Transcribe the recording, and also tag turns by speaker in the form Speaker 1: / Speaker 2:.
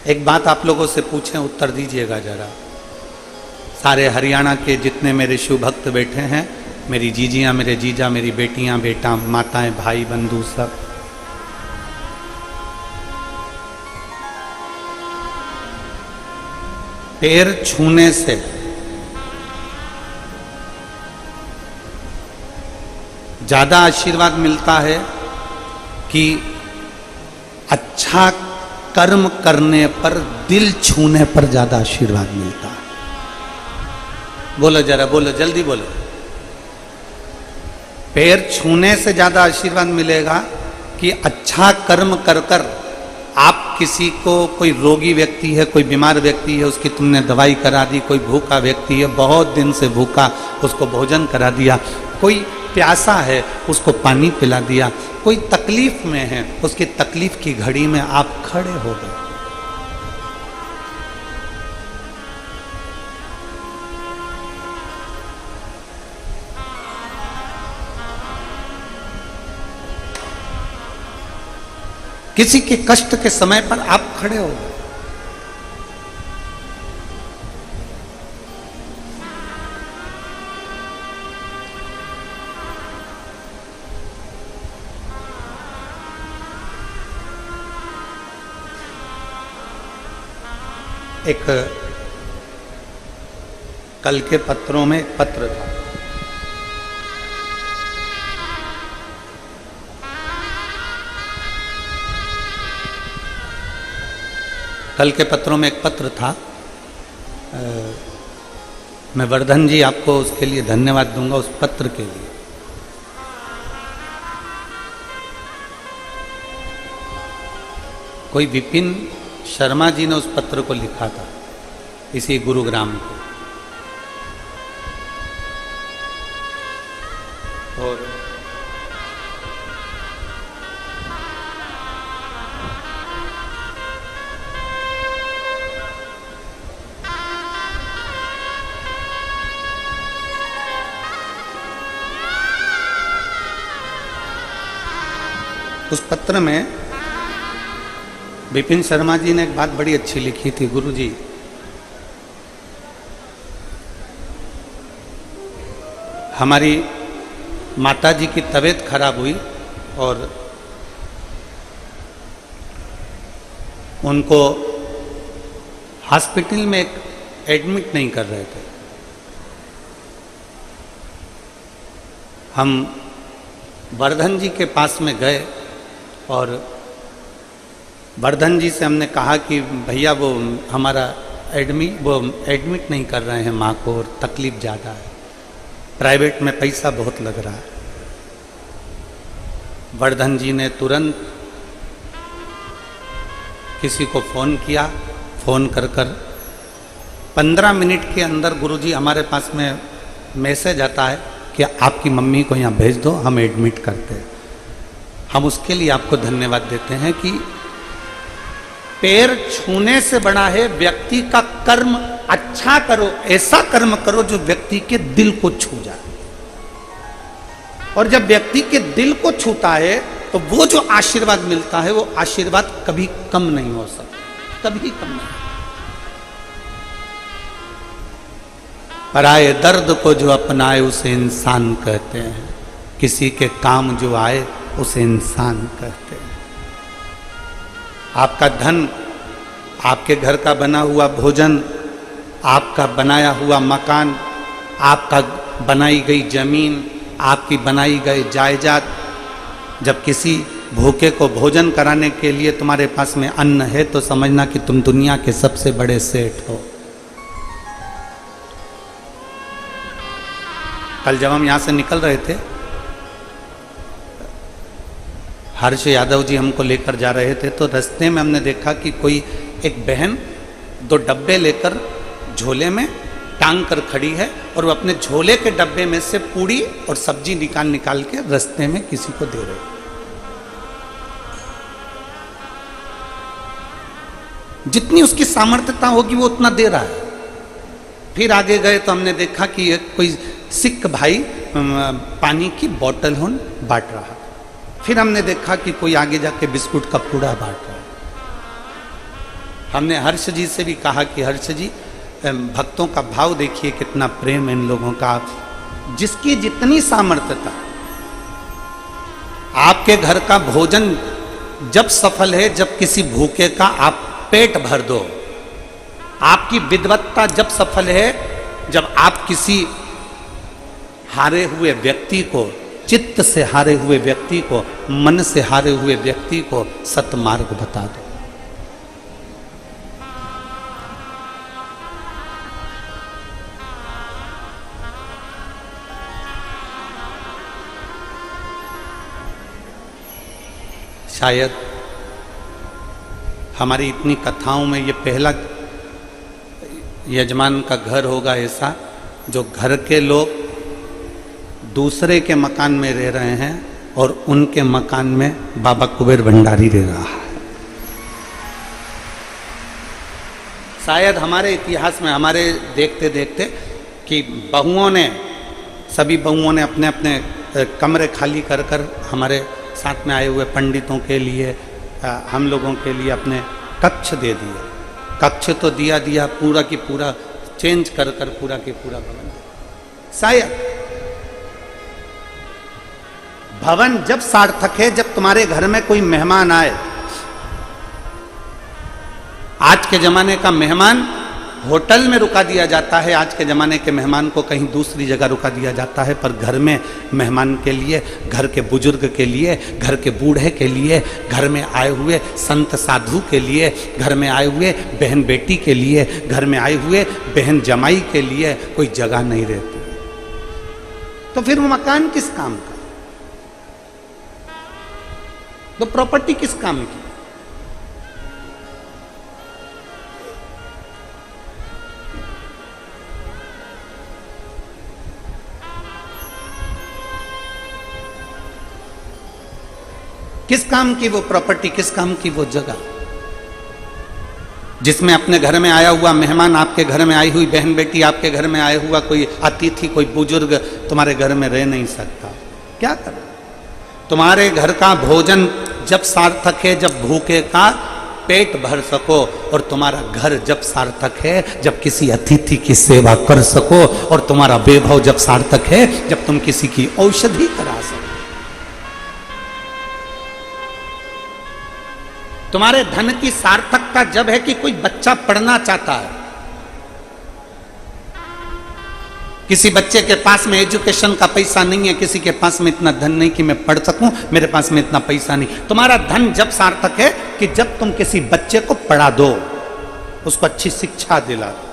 Speaker 1: एक बात आप लोगों से पूछें, उत्तर दीजिएगा जरा। सारे हरियाणा के जितने मेरे शिव भक्त बैठे हैं, मेरी जीजियाँ, मेरे जीजा, मेरी बेटियाँ, बेटा, माताएं, भाई, बंधु, सब, पैर छूने से ज्यादा आशीर्वाद मिलता है कि अच्छा कर्म करने पर, दिल छूने पर ज्यादा आशीर्वाद मिलता है? बोलो जरा, बोलो, जल्दी बोलो। पैर छूने से ज्यादा आशीर्वाद मिलेगा कि अच्छा कर्म कर कर आप किसी को, कोई रोगी व्यक्ति है, कोई बीमार व्यक्ति है, उसकी तुमने दवाई करा दी, कोई भूखा व्यक्ति है, बहुत दिन से भूखा, उसको भोजन करा दिया, कोई प्यासा है, उसको पानी पिला दिया, कोई तकलीफ में है, उसकी तकलीफ की घड़ी में आप खड़े हो गए। किसी के कष्ट के समय पर आप खड़े हो गए। एक कल के पत्रों में एक पत्र था, कल के पत्रों में एक पत्र था। मैं वर्धन जी आपको उसके लिए धन्यवाद दूंगा, उस पत्र के लिए। कोई विपिन शर्मा जी ने उस पत्र को लिखा था, इसी गुरुग्राम को। और उस पत्र में विपिन शर्मा जी ने एक बात बड़ी अच्छी लिखी थी। गुरु जी, हमारी माता जी की तबीयत खराब हुई और उनको हॉस्पिटल में एडमिट नहीं कर रहे थे। हम वर्धन जी के पास में गए और वर्धन जी से हमने कहा कि भैया वो हमारा एडमिट नहीं कर रहे हैं माँ को और तकलीफ ज़्यादा है, प्राइवेट में पैसा बहुत लग रहा है। वर्धन जी ने तुरंत किसी को फ़ोन किया, फ़ोन कर 15 मिनट के अंदर गुरुजी हमारे पास में मैसेज आता है कि आपकी मम्मी को यहाँ भेज दो, हम एडमिट करते हैं। हम उसके लिए आपको धन्यवाद देते हैं कि पैर छूने से बड़ा है व्यक्ति का कर्म। अच्छा करो, ऐसा कर्म करो जो व्यक्ति के दिल को छू जाए। और जब व्यक्ति के दिल को छूता है तो वो जो आशीर्वाद मिलता है वो आशीर्वाद कभी कम नहीं हो सकता, कभी कम नहीं। पराए दर्द को जो अपनाए उसे इंसान कहते हैं, किसी के काम जो आए उसे इंसान कहते हैं। आपका धन, आपके घर का बना हुआ भोजन, आपका बनाया हुआ मकान, आपका बनाई गई जमीन, आपकी बनाई गई जायदाद, जब किसी भूखे को भोजन कराने के लिए तुम्हारे पास में अन्न है तो समझना कि तुम दुनिया के सबसे बड़े सेठ हो। कल जब हम यहाँ से निकल रहे थे, हर्ष यादव जी हमको लेकर जा रहे थे, तो रास्ते में हमने देखा कि कोई एक बहन 2 डब्बे लेकर झोले में टांग कर खड़ी है और वो अपने झोले के डब्बे में से पूड़ी और सब्जी निकाल के रास्ते में किसी को दे रही। जितनी उसकी सामर्थ्यता होगी वो उतना दे रहा है। फिर आगे गए तो हमने देखा कि एक कोई सिख भाई पानी की बोतल बांट रहा। फिर हमने देखा कि कोई आगे जाके बिस्कुट का पूड़ा बांट रहा है। हमने हर्ष जी से भी कहा कि हर्ष जी भक्तों का भाव देखिए, कितना प्रेम इन लोगों का। जिसकी जितनी सामर्थ्यता, आपके घर का भोजन जब सफल है जब किसी भूखे का आप पेट भर दो। आपकी विद्वत्ता जब सफल है जब आप किसी हारे हुए व्यक्ति को, चित्त से हारे हुए व्यक्ति को, मन से हारे हुए व्यक्ति को सतमार्ग बता दो। शायद हमारी इतनी कथाओं में ये पहला यजमान का घर होगा ऐसा, जो घर के लोग दूसरे के मकान में रह रहे हैं और उनके मकान में बाबा कुबेर भंडारी रह रहा है। शायद हमारे इतिहास में, हमारे देखते देखते कि बहुओं ने, सभी बहुओं ने अपने अपने कमरे खाली कर कर हमारे साथ में आए हुए पंडितों के लिए, हम लोगों के लिए अपने कक्ष दे दिए। कक्ष तो दिया पूरा की पूरा चेंज कर कर पूरा की पूरा भवन। शायद भवन जब सार्थक है जब तुम्हारे घर में कोई मेहमान आए। आज के जमाने का मेहमान होटल में रुका दिया जाता है, आज के ज़माने के मेहमान को कहीं दूसरी जगह रुका दिया जाता है, पर घर में मेहमान के लिए, घर के बुजुर्ग के लिए, घर के बूढ़े के लिए, घर में आए हुए संत साधु के लिए, घर में आए हुए बहन बेटी के लिए, घर में आए हुए बहन जमाई के लिए कोई जगह नहीं रहती। तो फिर वो मकान किस काम का? तो प्रॉपर्टी किस काम की? किस काम की वो प्रॉपर्टी, किस काम की वो जगह जिसमें अपने घर में आया हुआ मेहमान, आपके घर में आई हुई बहन बेटी, आपके घर में आया हुआ कोई अतिथि, कोई बुजुर्ग तुम्हारे घर में रह नहीं सकता। क्या करो? तुम्हारे घर का भोजन जब सार्थक है जब भूखे का पेट भर सको, और तुम्हारा घर जब सार्थक है जब किसी अतिथि की सेवा कर सको, और तुम्हारा वैभव जब सार्थक है जब तुम किसी की औषधि करा सको। तुम्हारे धन की सार्थकता जब है कि कोई बच्चा पढ़ना चाहता है। किसी बच्चे के पास में एजुकेशन का पैसा नहीं है, किसी के पास में इतना धन नहीं कि मैं पढ़ सकूं, मेरे पास में इतना पैसा नहीं। तुम्हारा धन जब सार्थक है कि जब तुम किसी बच्चे को पढ़ा दो, उसको अच्छी शिक्षा दिला दो।